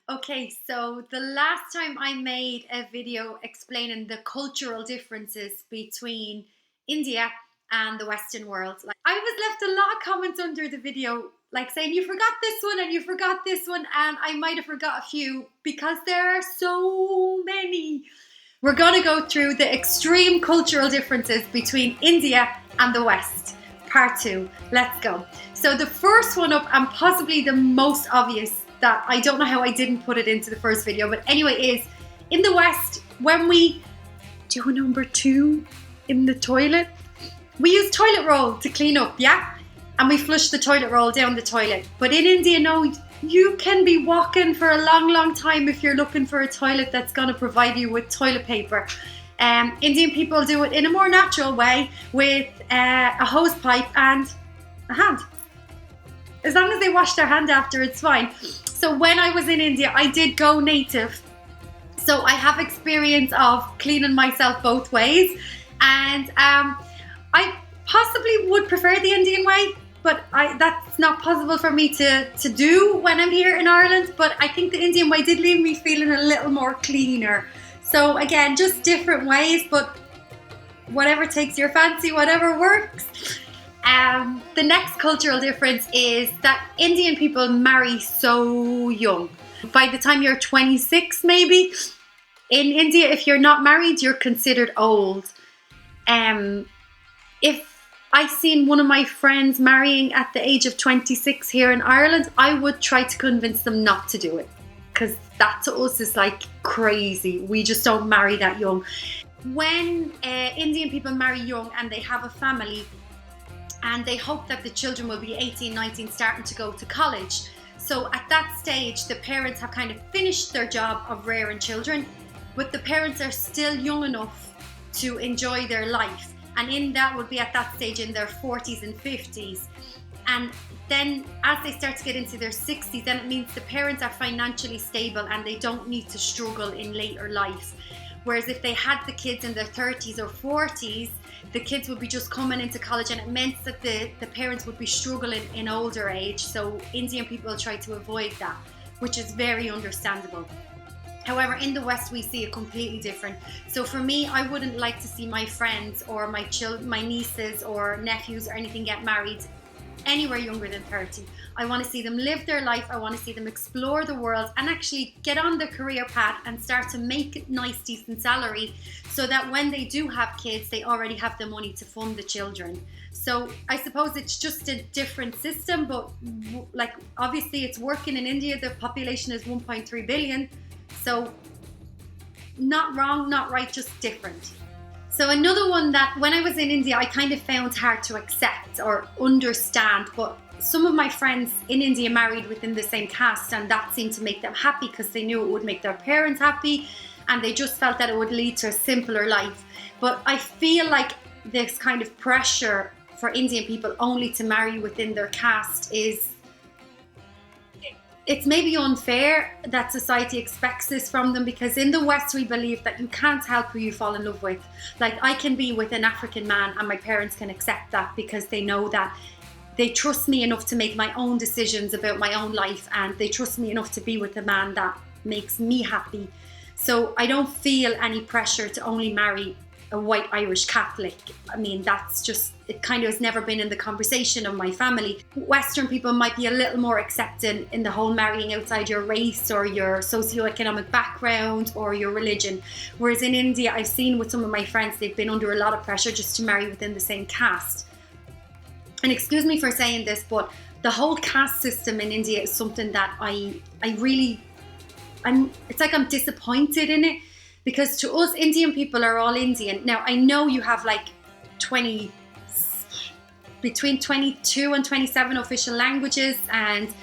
Okay, so the last time I made a video explaining the cultural differences between India and the Western world, like I was left a lot of comments under the video, like saying you forgot this one and you forgot this one, and I might have forgot a few because there are so many. We're going to go through the extreme cultural differences between India and the West. Part two. Let's go. So the first one up, and possibly the most obvious, that I don't know how I didn't put it into the first video, but anyway, is in the West, when we do a number two in the toilet, we use toilet roll to clean up, yeah? And we flush the toilet roll down the toilet. But in India, no, you can be walking for a long, long time if you're looking for a toilet that's going to provide you with toilet paper. Indian people do it in a more natural way with a hose pipe and a hand. As long as they wash their hand after, it's fine. So when I was in India, I did go native. So I have experience of cleaning myself both ways. And I possibly would prefer the Indian way, but that's not possible for me to do when I'm here in Ireland. But I think the Indian way did leave me feeling a little more cleaner. So again, just different ways, but whatever takes your fancy, whatever works. The next cultural difference is that Indian people marry so young. By the time you're 26, maybe, in India, if you're not married, you're considered old. If I seen one of my friends marrying at the age of 26 here in Ireland, I would try to convince them not to do it, because that to us is like crazy. We just don't marry that young. When Indian people marry young and they have a family, and they hope that the children will be 18, 19, starting to go to college. So at that stage, the parents have kind of finished their job of rearing children, but the parents are still young enough to enjoy their life. And in that would be at that stage in their 40s and 50s. And then as they start to get into their 60s, then it means the parents are financially stable and they don't need to struggle in later life. Whereas if they had the kids in their 30s or 40s, the kids would be just coming into college, and it meant that the parents would be struggling in older age. So Indian people try to avoid that, which is very understandable. However, in the West, we see it completely different. So for me, I wouldn't like to see my friends or my nieces or nephews or anything get married anywhere younger than 30. I want to see them live their life. I want to see them explore the world and actually get on the career path and start to make a nice, decent salary, so that when they do have kids, they already have the money to fund the children. So I suppose it's just a different system, but like obviously it's working in India. The population is 1.3 billion. So not wrong, not right, just different. So another one that when I was in India, I kind of found hard to accept or understand, but some of my friends in India married within the same caste, and that seemed to make them happy because they knew it would make their parents happy, and they just felt that it would lead to a simpler life. But I feel like this kind of pressure for Indian people only to marry within their caste it's maybe unfair that society expects this from them, because in the West we believe that you can't help who you fall in love with. Like I can be with an African man and my parents can accept that because they know that they trust me enough to make my own decisions about my own life, and they trust me enough to be with a man that makes me happy. So I don't feel any pressure to only marry a white Irish Catholic. I mean, that's just, it kind of has never been in the conversation of my family. Western people might be a little more accepting in the whole marrying outside your race or your socioeconomic background or your religion. Whereas in India, I've seen with some of my friends, they've been under a lot of pressure just to marry within the same caste. And excuse me for saying this, but the whole caste system in India is something that it's like I'm disappointed in it. Because to us, Indian people are all Indian. Now, I know you have like between 22 and 27 official languages and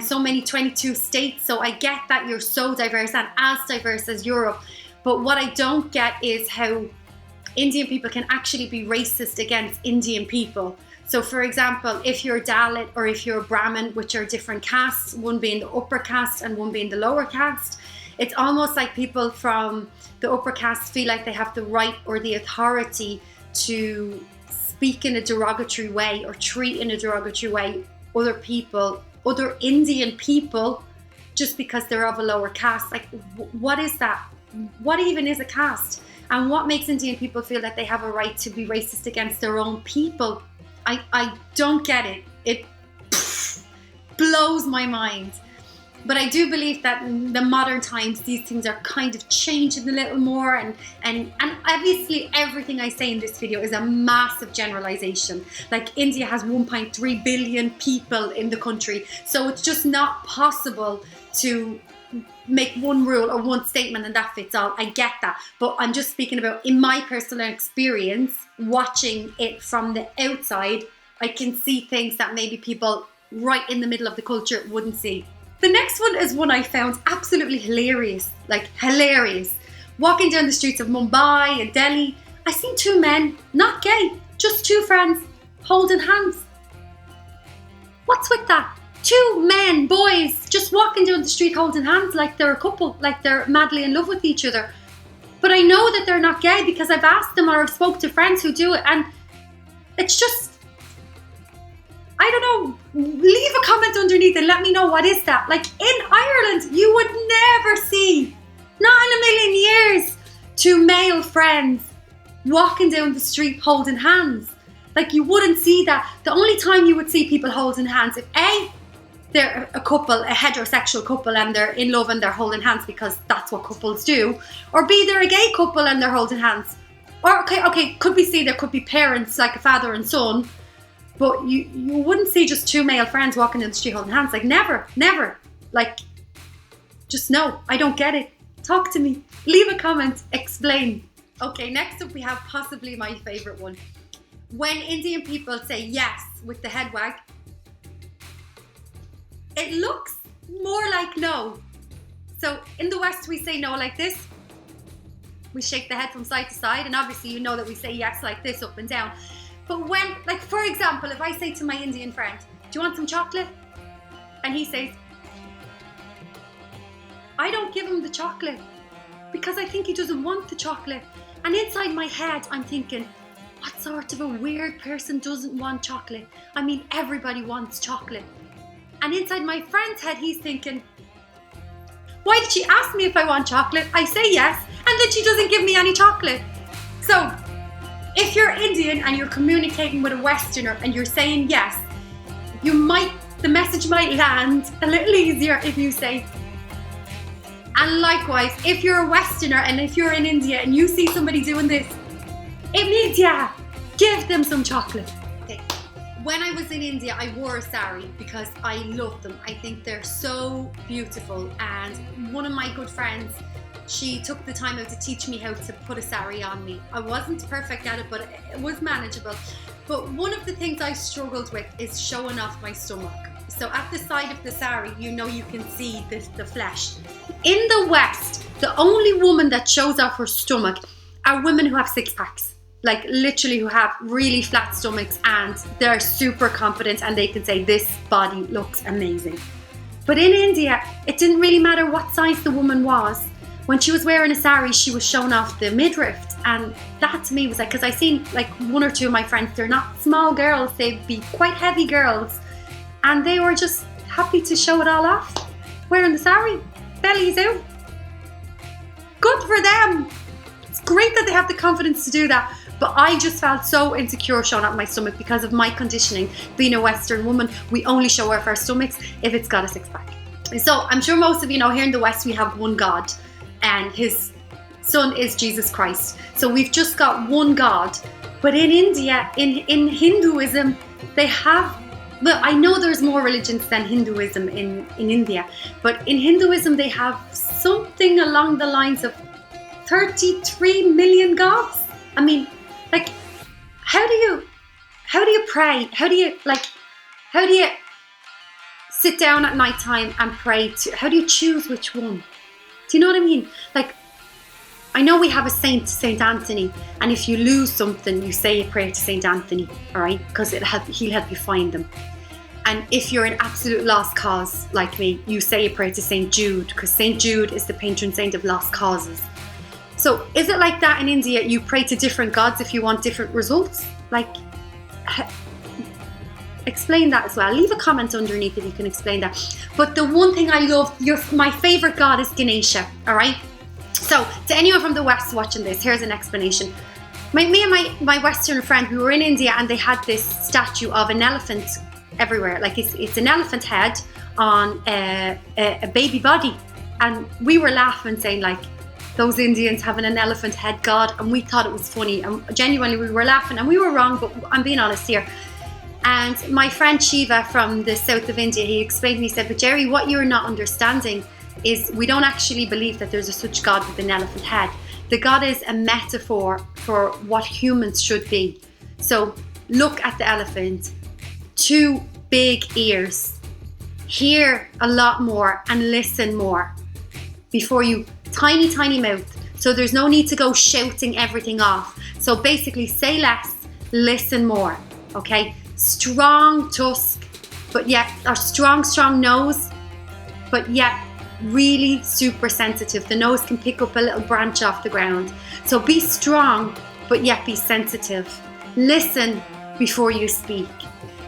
so many 22 states. So I get that you're so diverse and as diverse as Europe. But what I don't get is how Indian people can actually be racist against Indian people. So for example, if you're Dalit or if you're Brahmin, which are different castes, one being the upper caste and one being the lower caste, it's almost like people from the upper caste feel like they have the right or the authority to speak in a derogatory way or treat in a derogatory way other people, other Indian people just because they're of a lower caste. Like, what is that? What even is a caste? And what makes Indian people feel that they have a right to be racist against their own people? I don't get it. It blows my mind. But I do believe that in the modern times, these things are kind of changing a little more. And obviously everything I say in this video is a massive generalization. Like, India has 1.3 billion people in the country. So it's just not possible to make one rule or one statement and that fits all. I get that. But I'm just speaking about, in my personal experience, watching it from the outside, I can see things that maybe people right in the middle of the culture wouldn't see. The next one is one I found absolutely hilarious, like hilarious. Walking down the streets of Mumbai and Delhi, I seen two men, not gay, just two friends, holding hands. What's with that? Two men, boys, just walking down the street holding hands like they're a couple, like they're madly in love with each other. But I know that they're not gay because I've asked them or I've spoke to friends who do it, and it's just, I don't know, leave a comment underneath and let me know what is that. Like, in Ireland, you would never see, not in a million years, two male friends walking down the street holding hands. Like, you wouldn't see that. The only time you would see people holding hands, if A, they're a couple, a heterosexual couple, and they're in love and they're holding hands because that's what couples do, or B, they're a gay couple and they're holding hands. Or, okay, could be C, there could be parents, like a father and son, but you wouldn't see just two male friends walking down the street holding hands. Like, never. Like, just no, I don't get it. Talk to me. Leave a comment. Explain. Okay, next up we have possibly my favourite one. When Indian people say yes with the head wag, it looks more like no. So in the West we say no like this. We shake the head from side to side, and obviously you know that we say yes like this, up and down. But when, like, for example, if I say to my Indian friend, do you want some chocolate? And he says, I don't give him the chocolate because I think he doesn't want the chocolate. And inside my head, I'm thinking, what sort of a weird person doesn't want chocolate? I mean, everybody wants chocolate. And inside my friend's head, he's thinking, why did she ask me if I want chocolate? I say yes, and then she doesn't give me any chocolate. So, if you're Indian and you're communicating with a Westerner and you're saying yes, the message might land a little easier if you say. And likewise, if you're a Westerner and if you're in India and you see somebody doing this, it means yeah, give them some chocolate. Okay. When I was in India, I wore a sari because I love them. I think they're so beautiful. And one of my good friends, she took the time out to teach me how to put a sari on me. I wasn't perfect at it, but it was manageable. But one of the things I struggled with is showing off my stomach. So at the side of the sari, you know, you can see the flesh. In the West, the only woman that shows off her stomach are women who have six packs. Like, literally, who have really flat stomachs and they're super confident and they can say, this body looks amazing. But in India, it didn't really matter what size the woman was. When she was wearing a sari, she was showing off the midriff. And that to me was like, because I seen like one or two of my friends, they're not small girls, they'd be quite heavy girls. And they were just happy to show it all off. Wearing the sari, bellies out. Good for them. It's great that they have the confidence to do that. But I just felt so insecure showing off my stomach because of my conditioning. Being a Western woman, we only show off our stomachs if it's got a six pack. So I'm sure most of you know, here in the West we have one God, and his son is Jesus Christ. So we've just got one God. But in India, in Hinduism, they have, well, I know there's more religions than Hinduism in India, but in Hinduism they have something along the lines of 33 million gods. I mean, like, how do you pray? How do you sit down at night time and pray how do you choose which one? Do you know what I mean? Like, I know we have a saint, Saint Anthony, and if you lose something, you say a prayer to Saint Anthony, all right? Because he'll help you find them. And if you're an absolute lost cause like me, you say a prayer to Saint Jude, because Saint Jude is the patron saint of lost causes. So is it like that in India? You pray to different gods if you want different results? Like, explain that as well. Leave a comment underneath if you can explain that. But the one thing I love, my favorite god is Ganesha, all right? So to anyone from the West watching this, here's an explanation. Me and my Western friend, we were in India and they had this statue of an elephant everywhere. Like it's an elephant head on a baby body. And we were laughing saying like, those Indians having an elephant head god, and we thought it was funny. And genuinely we were laughing, and we were wrong, but I'm being honest here. And my friend Shiva from the south of India, he explained to me, he said, but Jerry, what you're not understanding is we don't actually believe that there's a such god with an elephant head. The god is a metaphor for what humans should be. So look at the elephant, 2 big ears, hear a lot more and listen more before you, tiny mouth. So there's no need to go shouting everything off. So basically say less, listen more, okay? Strong tusk, but yet, or strong nose, but yet really super sensitive. The nose can pick up a little branch off the ground. So be strong, but yet be sensitive. Listen before you speak.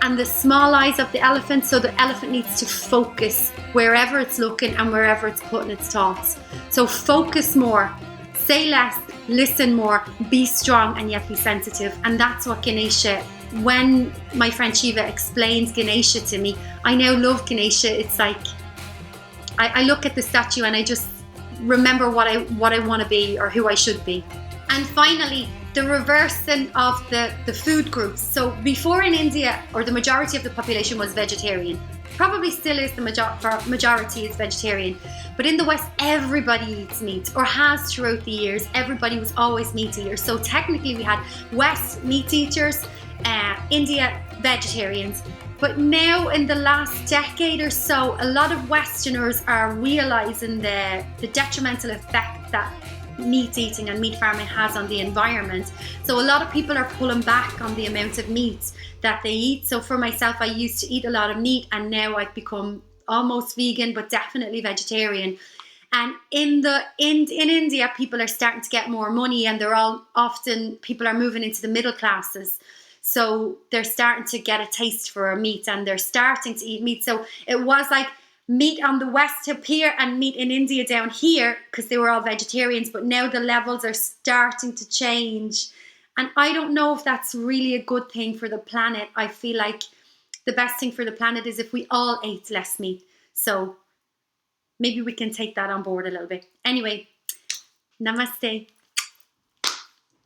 And the small eyes of the elephant, so the elephant needs to focus wherever it's looking and wherever it's putting its thoughts. So focus more, say less, listen more, be strong and yet be sensitive. And that's what Ganesha, when my friend Shiva explains Ganesha to me, I now love Ganesha. It's like, I look at the statue and I just remember what I want to be or who I should be. And finally, the reversing of the food groups. So before in India, or the majority of the population was vegetarian. Probably still is, the majority is vegetarian. But in the West, everybody eats meat, or has throughout the years. Everybody was always meat eaters. So technically we had West meat eaters, India vegetarians. But now in the last decade or so, a lot of Westerners are realizing the detrimental effect that meat eating and meat farming has on the environment. So a lot of people are pulling back on the amount of meat that they eat. So for myself, I used to eat a lot of meat, and now I've become almost vegan, but definitely vegetarian. And in India, people are starting to get more money, and people are moving into the middle classes. So they're starting to get a taste for meat, and they're starting to eat meat. So it was like meat on the West up here and meat in India down here, because they were all vegetarians, but now the levels are starting to change. And I don't know if that's really a good thing for the planet. I feel like the best thing for the planet is if we all ate less meat. So maybe we can take that on board a little bit. Anyway, namaste.